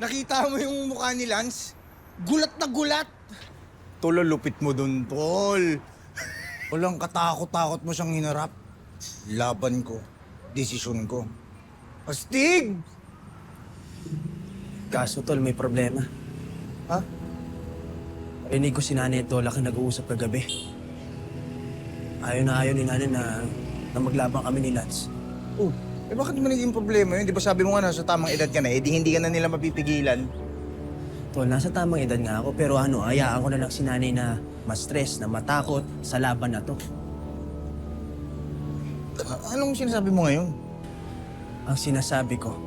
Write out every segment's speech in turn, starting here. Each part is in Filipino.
nakita mo yung mukha ni Lance? Gulat na gulat! Tol, lupit mo dun, tol. Walang katakot-takot mo siyang hinarap. Laban ko. Desisyon ko. Astig! Kaso, tol, may problema. Ha? Rinig ko si Nanay at Lola ka nag-uusap kagabi. Ayaw ni Nanay na maglabang kami ni Lance. Oh, bakit mo naging problema yun? Di ba sabi mo nga nasa tamang edad ka na, hindi ka na nila mapipigilan. Tol, nasa tamang edad nga ako, pero hayaan ko na lang si Nanay na ma-stress, na matakot sa laban na to. Anong sinasabi mo ngayon? Ang sinasabi ko,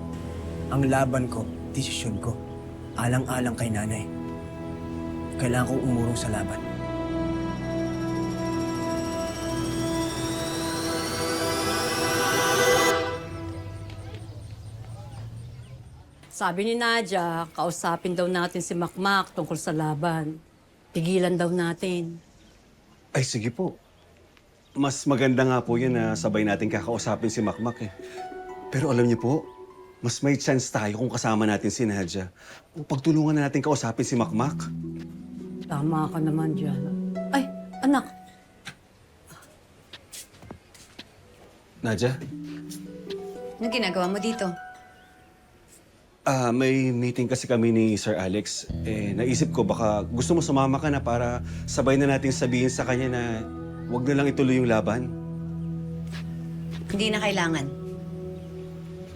ang laban ko, desisyon ko, alang-alang kay Nanay. Kailangan kong umurong sa laban. Sabi ni Nadia, kausapin daw natin si Makmak tungkol sa laban. Pigilan daw natin. Ay, sige po. Mas maganda nga po yun na sabay natin kakausapin si Makmak eh. Pero alam niyo po, mas may chance tayo kung kasama natin si Nadia. O pagtulungan na natin kausapin si Makmak. Tama ka naman dyan. Ay, anak. Nadia? Ano ginagawa mo dito? May meeting kasi kami ni Sir Alex. Naisip ko baka gusto mo sumama ka na para sabay na natin sabihin sa kanya na huwag na lang ituloy yung laban. Hindi na kailangan.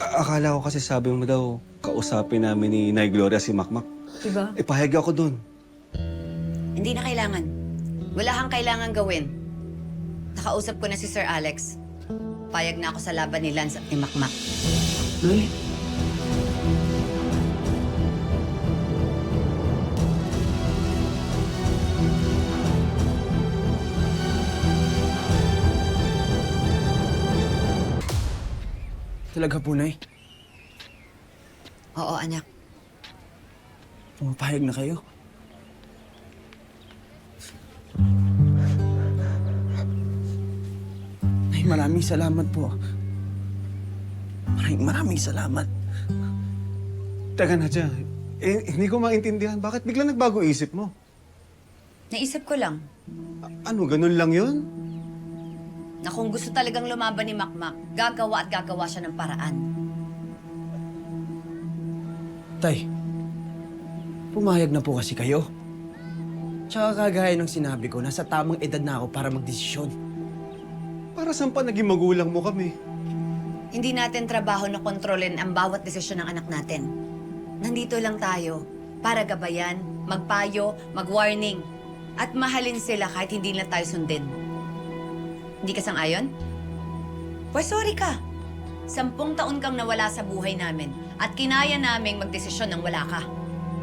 Akala ko kasi sabi mo daw kausapin namin ni Nay Gloria si Makmak. Diba? Pahayag ako dun. Hindi na kailangan. Wala kang kailangan gawin. Nakausap ko na si Sir Alex. Payag na ako sa laban ni Lance at ni Makmak. Nay? Talaga po, Nay? Oo, anak. Pumapayag na kayo. Nay, maraming salamat po. Maraming salamat. Teka Nadia, hindi ko maintindihan. Bakit bigla nagbago isip mo? Naisip ko lang Ano, ganun lang yun? na kung gusto talagang lumaban ni Makmak, gagawa at gagawa siya ng paraan. Tay, pumayag na po kasi kayo. Tsaka kagaya ng sinabi ko, nasa tamang edad na ako para magdesisyon. Para saan pa naging magulang mo kami? Hindi natin trabaho na kontrolin ang bawat desisyon ng anak natin. Nandito lang tayo para gabayan, magpayo, mag-warning, at mahalin sila kahit hindi nila tayo sundin. Hindi ka sang-ayon? Pues sorry ka. 10 taon kang nawala sa buhay namin at kinaya naming magdesisyon nang wala ka.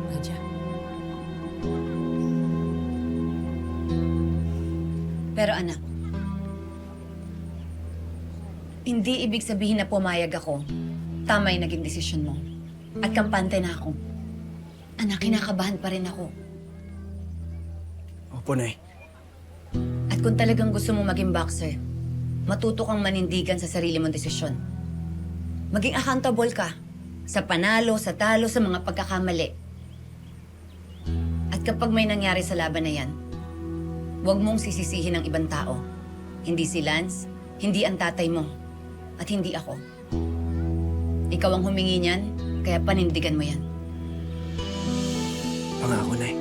Nadia. Pero anak, hindi ibig sabihin na pumayag ako. Tama yung naging desisyon mo. At kampante na ako. Anak, kinakabahan pa rin ako. Opo, Nay. At kung talagang gusto mo maging boxer, matuto kang manindigan sa sarili mong desisyon. Maging accountable ka sa panalo, sa talo, sa mga pagkakamali. At kapag may nangyari sa laban na yan, huwag mong sisisihin ang ibang tao. Hindi si Lance, hindi ang tatay mo, at hindi ako. Ikaw ang humingi niyan, kaya panindigan mo yan. Pangako, Nay.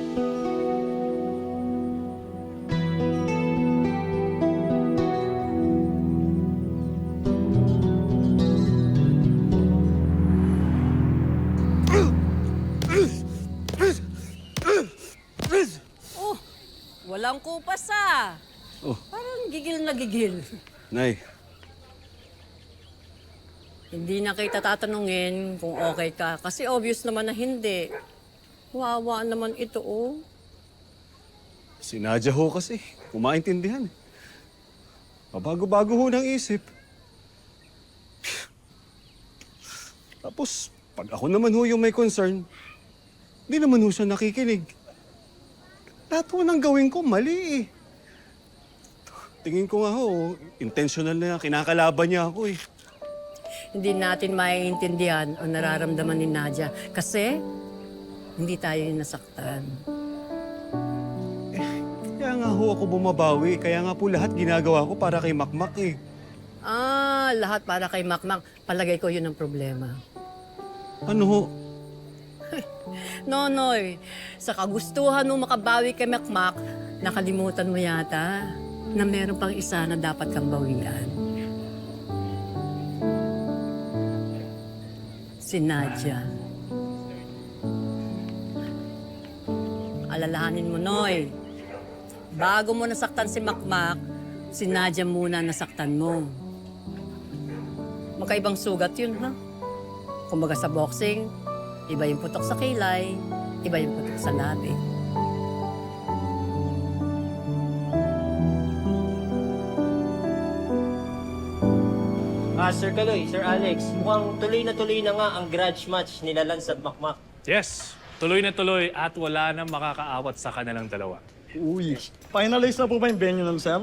Oh, walang kupas ah. Oh. Parang gigil na gigil. Nay, Hindi na kita tatanungin kung okay ka kasi obvious naman na hindi. Wawa naman ito oh. si Nadia ho kasi. Kumaintindihan eh. Pabago-bago ho ng isip. Tapos, pag ako naman ho yung may concern, hindi naman ho siya nakikinig. Lahat ho ng gawin ko, mali eh. Tingin ko nga ho, intentional na kinakalaban niya ako eh. Hindi natin maiintindihan o nararamdaman ni Nadia kasi hindi tayo yung nasaktan. Kaya nga ho ako bumabawi. Kaya nga po lahat ginagawa ko para kay Makmak eh. Lahat para kay Makmak. Palagay ko yun ang problema. Ano ho? Nonoy, sa kagustuhan mo makabawi kay Makmak, nakalimutan mo yata na meron pang isa na dapat kang bawian. Si Nadia. Alalahanin mo, Noy. Bago mo nasaktan si Makmak, si Nadia muna nasaktan mo. Magkaibang sugat yun, ha? Kumbaga sa boxing, iba yung putok sa kilay, iba yung putok sa labi. Sir Kaloy, Sir Alex, mukhang tuloy na nga ang grudge match nila Lance at Makmak. Yes, tuloy na tuloy at wala nang makakaawat sa kanilang dalawa. Uy, finalize na po ba yung venue ng sir?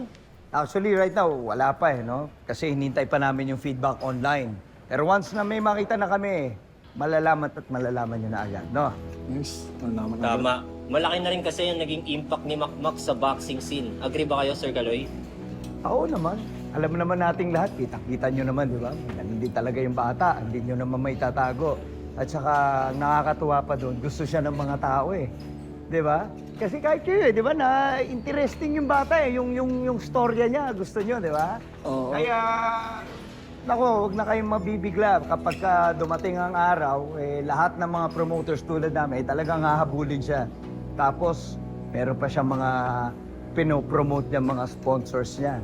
Actually, right now, wala pa eh, no? Kasi hinintay pa namin yung feedback online. Pero once na may makita na kami, malalaman at malalaman nyo na agad, no? Yes, naman Tama. Malaki na rin kasi yung naging impact ni Makmak sa boxing scene. Agree ba kayo, Sir Kaloy? Oo naman. Alam naman nating lahat, kita-kita nyo naman, di ba? Hindi talaga yung bata, hindi nyo naman may tatago. At saka nakakatuwa pa doon, gusto siya ng mga tao eh. Di ba? Kasi kahit kayo eh, di ba, na interesting yung bata eh, yung storya niya, gusto nyo, di ba? Oo. Kaya, naku, huwag na kayong mabibigla. Kapag dumating ang araw, eh, lahat ng mga promoters tulad namin, eh, talagang hahabulin siya. Tapos, meron pa siyang mga pinopromote niya mga sponsors niya.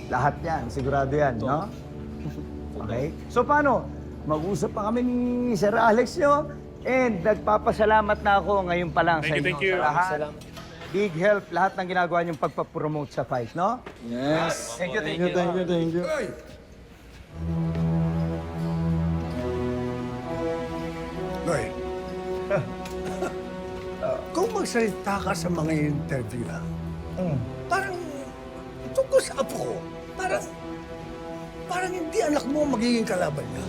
Lahat yan, sigurado yan, no? Okay? So paano? Mag-usap pa kami ni Sir Alex nyo. And nagpapasalamat na ako ngayon pa lang sa inyo. Thank you. Sa lahat. Salamat. Big help lahat ng ginagawa niyong pagpapromote sa fight, no? Yes. Thank you, Thank you. Noy, kung magsalita ka sa mga interview, parang tungkol sa apo ko, parang hindi anak mo ang magiging kalaban niya.